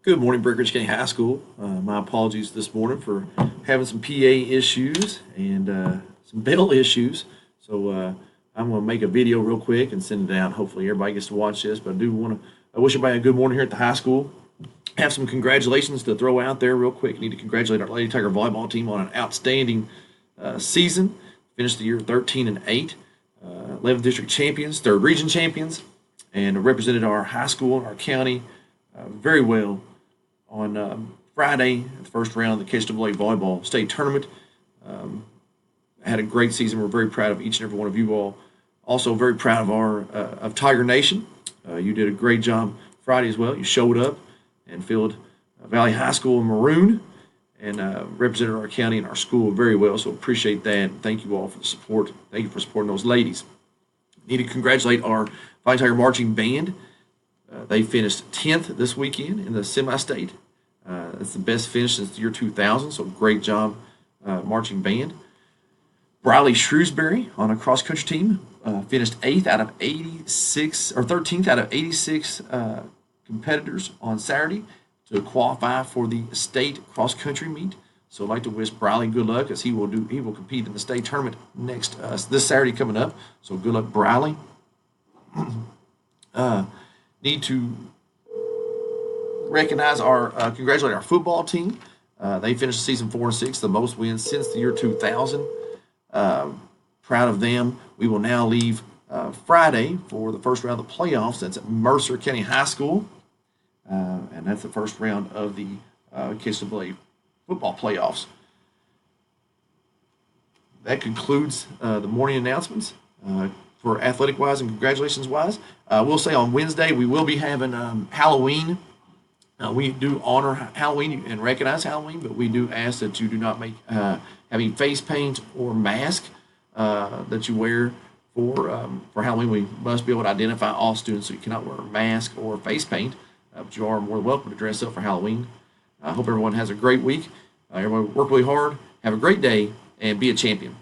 Good morning, Breckenridge County High School. My apologies this morning for having some PA issues and some bell issues. So I'm going to make a video real quick and send it out. Hopefully everybody gets to watch this. But I wish everybody a good morning here at the high school. Have some congratulations to throw out there real quick. Need to congratulate our Lady Tiger volleyball team on an outstanding season. Finished the year 13-8, 11th district champions, 3rd region champions, and represented our high school and our county very well on Friday, the first round of the KSAA volleyball state tournament. Had a great season. We're very proud of each and every one of you all. Also very proud of our of Tiger Nation. You did a great job Friday as well. You showed up and filled Valley High School in maroon and represented our county and our school very well. So appreciate that. Thank you all for the support. Thank you for supporting those ladies. Need to congratulate our Valley Tiger marching band. They finished 10th this weekend in the semi-state. That's the best finish since the year 2000, so great job, marching band. Briley Shrewsbury on a cross-country team finished 8th out of 86, or 13th out of 86 competitors on Saturday to qualify for the state cross-country meet. So I'd like to wish Briley good luck as he will compete in the state tournament this Saturday coming up. So good luck, Briley. Need to congratulate our football team. They finished the season 4-6, the most wins since the year 2000. Proud of them. We will now leave Friday for the first round of the playoffs. That's at Mercer County High School, and that's the first round of the KSAA football playoffs. That concludes the morning announcements. For athletic-wise and congratulations-wise. We'll say on Wednesday we will be having Halloween. We do honor Halloween and recognize Halloween, but we do ask that you do not make having face paint or mask that you wear for Halloween. We must be able to identify all students, so you cannot wear a mask or face paint, but you are more than welcome to dress up for Halloween. I hope everyone has a great week. Everyone work really hard, have a great day, and be a champion.